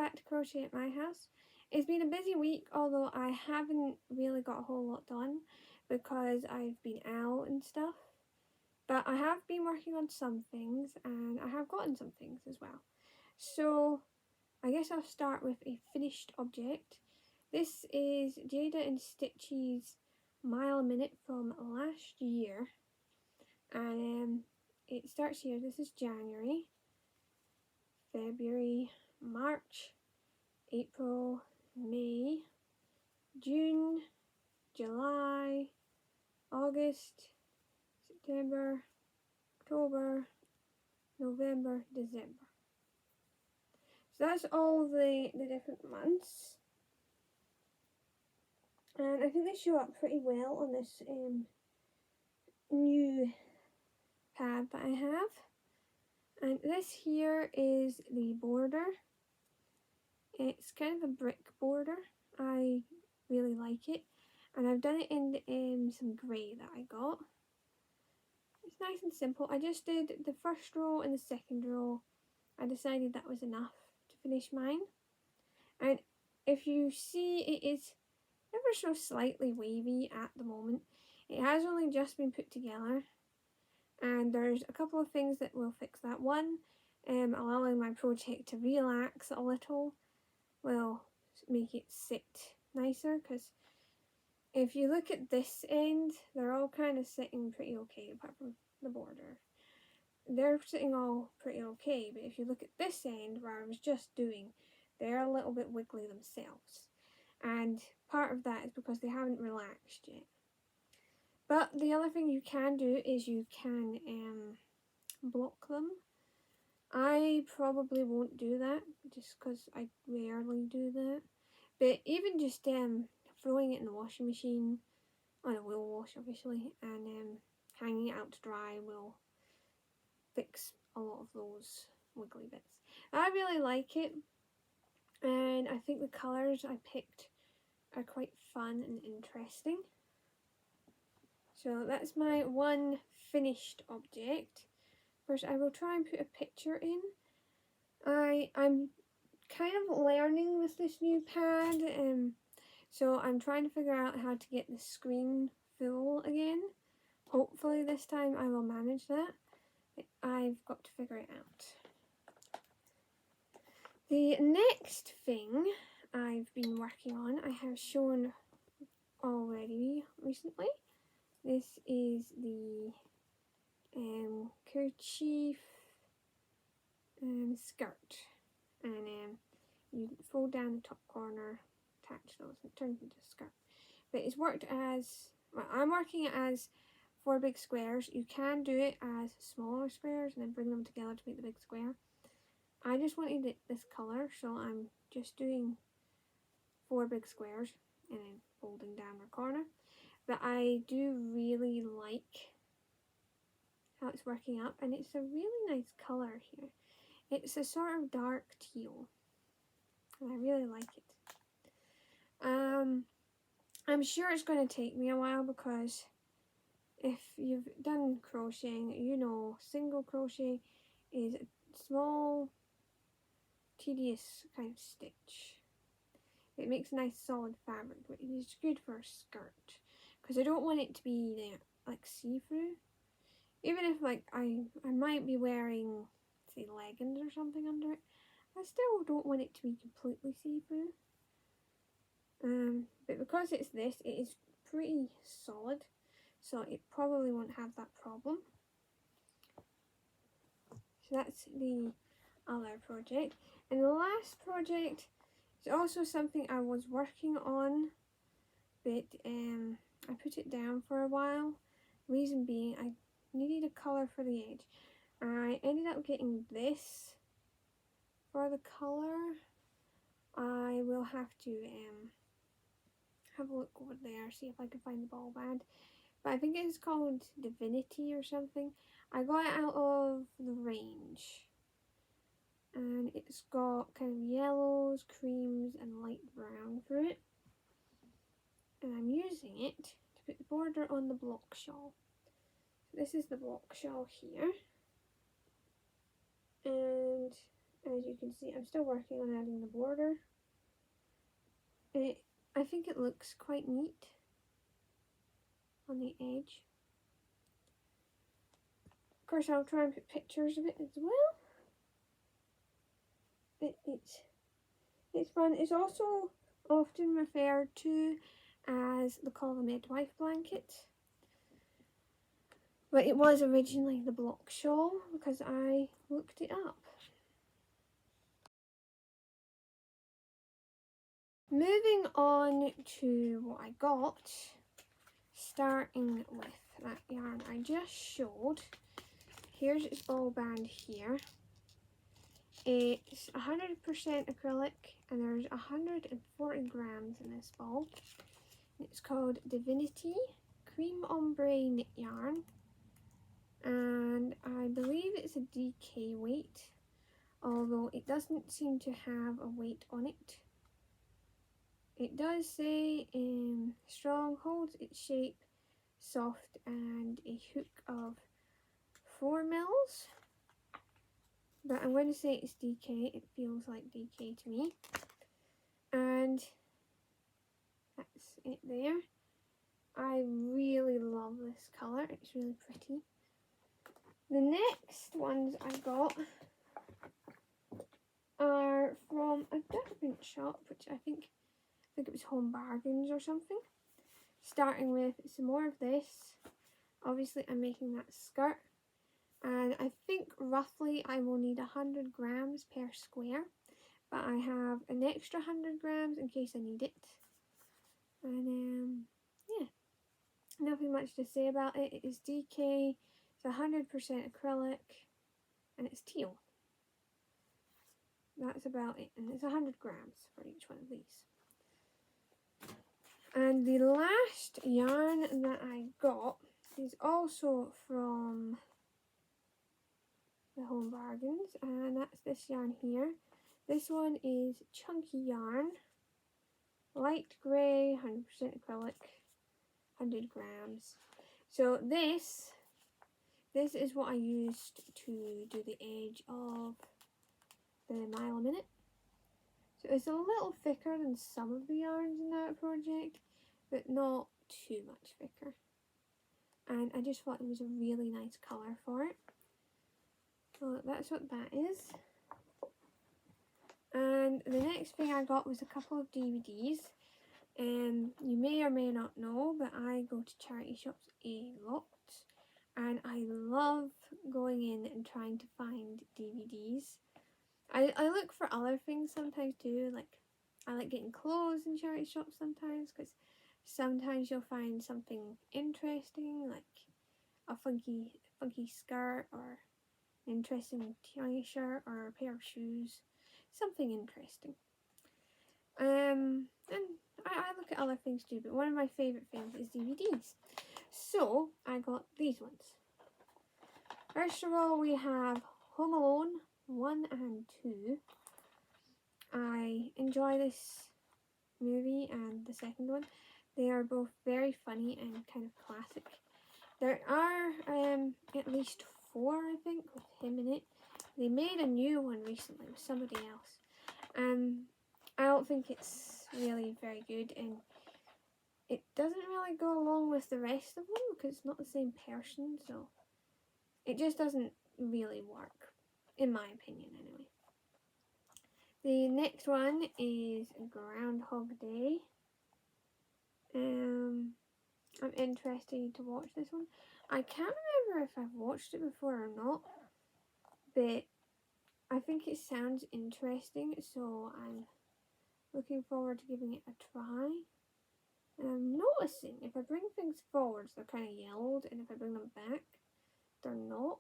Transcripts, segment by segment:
back to crochet at my house. It's been a busy week, although I haven't really got a whole lot done because I've been out and stuff. But I have been working on some things and I have gotten some things as well. So I guess I'll start with a finished object. This is Jayda and Stitch's mile a minute from last year. And it starts here. This is January, February, March, April, May, June, July, August, September, October, November, December. So that's all the different months. And I think they show up pretty well on this new pad that I have. And this here is the border. It's kind of a brick border. I really like it. And I've done it in some grey that I got. It's nice and simple. I just did the first row and the second row. I decided that was enough to finish mine. And if you see, it is ever so slightly wavy at the moment. It has only just been put together. And there's a couple of things that will fix that. One, allowing my project to relax a little will make it sit nicer, because if you look at this end, they're all kind of sitting pretty okay apart from the border. They're sitting all pretty okay, but if you look at this end where I was just doing, they're a little bit wiggly themselves. And part of that is because they haven't relaxed yet. But the other thing you can do is you can block them. I probably won't do that just because I rarely do that. But even just throwing it in the washing machine, on a wheel wash obviously, and hanging it out to dry will fix a lot of those wiggly bits. I really like it, and I think the colours I picked are quite fun and interesting. So that's my one finished object. First, I will try and put a picture in. I'm kind of learning with this new pad, so I'm trying to figure out how to get the screen full again. Hopefully this time I will manage that. I've got to figure it out. The next thing I've been working on, I have shown already recently. This is the Kerchief skirt, and you fold down the top corner, attach those, and it turns into a skirt. But it's worked as, well, I'm working it as 4 big squares. You can do it as smaller squares and then bring them together to make the big square. I just wanted it this colour, so I'm just doing 4 big squares and then folding down the corner. But I do really like how it's working up, and it's a really nice colour here. It's a sort of dark teal, and I really like it. I'm sure it's going to take me a while, because if you've done crocheting, you know single crochet is a small, tedious kind of stitch. It makes a nice solid fabric, but it is good for a skirt, because I don't want it to be like see-through. Even if like I might be wearing, say, leggings or something under it, I still don't want it to be completely see-through. But because it's this, it is pretty solid, so it probably won't have that problem. So that's the other project. And the last project is also something I was working on, but I put it down for a while. Reason being, I needed a colour for the edge. I ended up getting this for the colour. I will have to have a look over there, see if I can find the ball band. But I think it's called Divinity or something. I got it out of the range. And it's got kind of yellows, creams and light brown through it. And I'm using it to put the border on the block shawl. So this is the block shawl here. And As you can see, I'm still working on adding the border. I think it looks quite neat on the edge. Of course, I'll try and put pictures of it as well. It's fun. It's also often referred to as the Call the Midwife blanket. But it was originally the block shawl because I looked it up. Moving on to what I got, starting with that yarn I just showed. Here's its ball band here. It's 100% acrylic and there's 140 grams in this ball. It's called Divinity Cream Ombre Knit Yarn, and I believe it's a DK weight, although it doesn't seem to have a weight on it. It does say strong, holds its shape, soft, and a hook of 4 mils. But I'm going to say it's DK. It feels like DK to me. And that's it there. I really love this colour. It's really pretty. The next ones I got are from a different shop, which I think it was Home Bargains or something. Starting with some more of this. Obviously I'm making that skirt, and I think roughly I will need 100 grams per square, but I have an extra 100 grams in case I need it. And yeah, nothing much to say about it. It is DK, it's 100% acrylic, and it's teal. That's about it, and it's 100 grams for each one of these. And the last yarn that I got is also from the Home Bargains, and that's this yarn here. This one is chunky yarn, light grey, 100% acrylic, 100 grams. So this is what I used to do the edge of the mile a minute. So it's a little thicker than some of the yarns in that project, but not too much thicker. And I just thought it was a really nice colour for it. So that's what that is. And the next thing I got was a couple of DVDs. You may or may not know, but I go to charity shops a lot. And I love going in and trying to find DVDs. I look for other things sometimes too, like I like getting clothes in charity shops sometimes, because sometimes you'll find something interesting, like a funky skirt or an interesting t-shirt or a pair of shoes, something interesting. And I look at other things too, but one of my favourite things is DVDs. So I got these ones. First of all, we have Home Alone 1 and 2. I enjoy this movie and the second one. They are both very funny and kind of classic. There are at least 4, I think, with him in it. They made a new one recently with somebody else. I don't think it's really very good, and it doesn't really go along with the rest of them because it's not the same person, so it just doesn't really work, in my opinion anyway. The next one is Groundhog Day. I'm interested to watch this one. I can't remember if I've watched it before or not, but I think it sounds interesting, so I'm looking forward to giving it a try. And I'm noticing if I bring things forwards, they're kind of yellowed, and if I bring them back, they're not.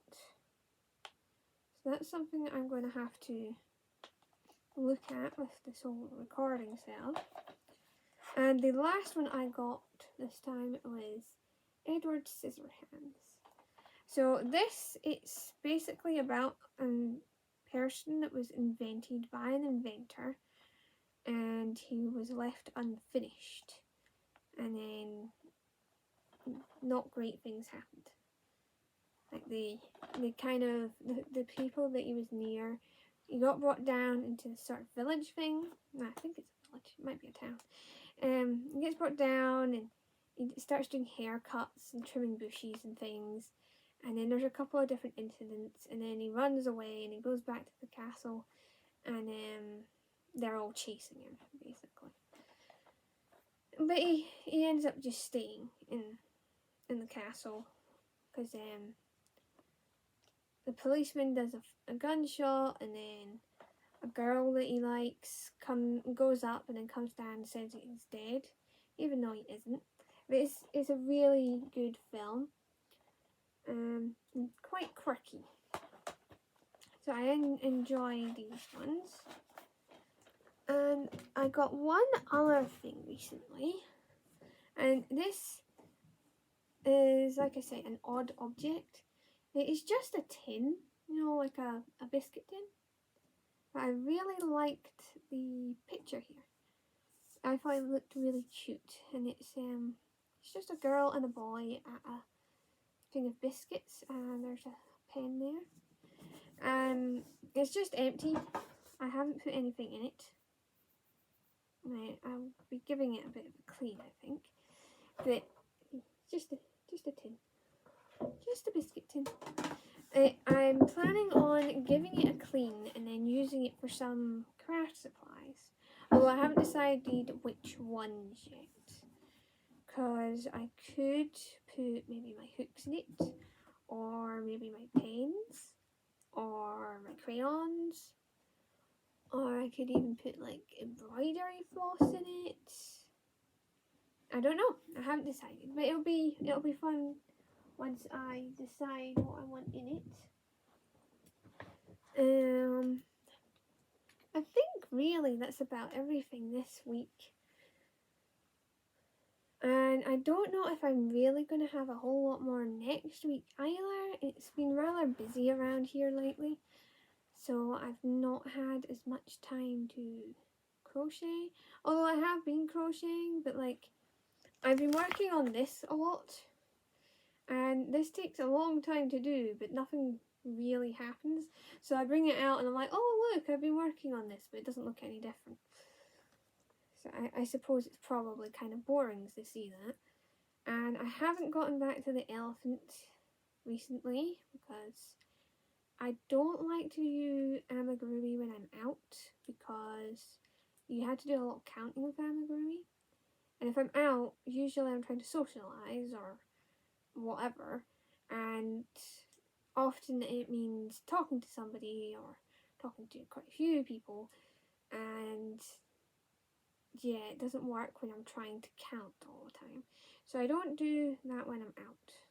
So that's something I'm going to have to look at with this whole recording setup. And the last one I got this time was Edward Scissorhands. So it's basically about a person that was invented by an inventor, and he was left unfinished, and then not great things happened. Like the people that he was near he got brought down into this sort of village thing. No, I think it's a village. It might be a town. He gets brought down and he starts doing haircuts and trimming bushes and things. And then there's a couple of different incidents, and then he runs away and he goes back to the castle, and they're all chasing him, basically. But he ends up just staying in the castle because the policeman does a gunshot, and then a girl that he likes goes up and then comes down and says that he's dead, even though he isn't. But it's a really good film. Quite quirky. So I enjoy these ones. And I got one other thing recently. And this is, like I say, an odd object. It is just a tin, like a biscuit tin. But I really liked the picture here. I thought it looked really cute. And it's just a girl and a boy at a thing of biscuits, and there's a pen there. It's just empty. I haven't put anything in it. I'll be giving it a bit of a clean, I think. But just a tin, just a biscuit tin. I'm planning on giving it a clean and then using it for some craft supplies. Although I haven't decided which ones yet. Because I could put maybe my hooks in it, or maybe my pens, or my crayons, or I could even put like embroidery floss in it. I don't know. I haven't decided, but it'll be fun once I decide what I want in it. I think really that's about everything this week. And I don't know if I'm really going to have a whole lot more next week either. It's been rather busy around here lately, so I've not had as much time to crochet. Although I have been crocheting, but like I've been working on this a lot, and this takes a long time to do, but nothing really happens. So I bring it out and I'm like, oh look, I've been working on this, but it doesn't look any different. So I suppose it's probably kind of boring to see that. And I haven't gotten back to the elephant recently because I don't like to do amigurumi when I'm out, because you have to do a lot of counting with amigurumi. And if I'm out, usually I'm trying to socialise or whatever, and often it means talking to somebody or talking to quite a few people, and yeah, it doesn't work when I'm trying to count all the time. So I don't do that when I'm out.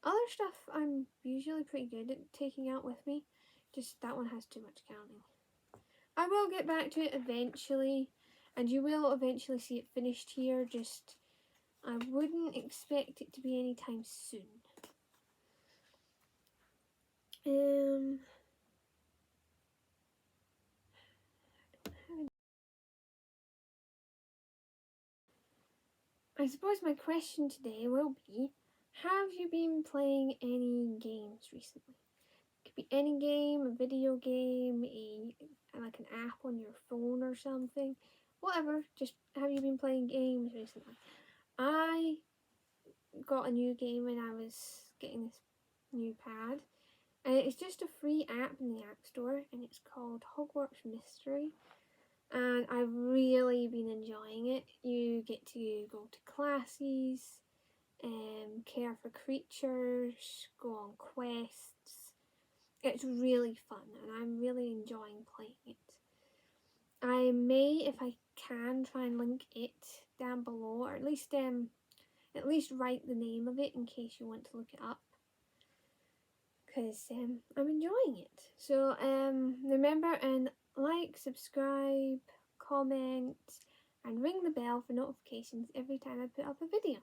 Other stuff I'm usually pretty good at taking out with me, just that one has too much counting. I will get back to it eventually, and you will eventually see it finished here, just I wouldn't expect it to be anytime soon. I suppose my question today will be, have you been playing any games recently? It could be any game, a video game, like an app on your phone or something. Whatever, just have you been playing games recently? I got a new game when I was getting this new pad. And it's just a free app in the App Store, and it's called Hogwarts Mystery. And I've really been enjoying it. You get to go to classes, care for creatures, go on quests. It's really fun, and I'm really enjoying playing it. I may, if I can, try and link it down below, or at least write the name of it in case you want to look it up, because I'm enjoying it. So remember and like, subscribe, comment, and ring the bell for notifications every time I put up a video.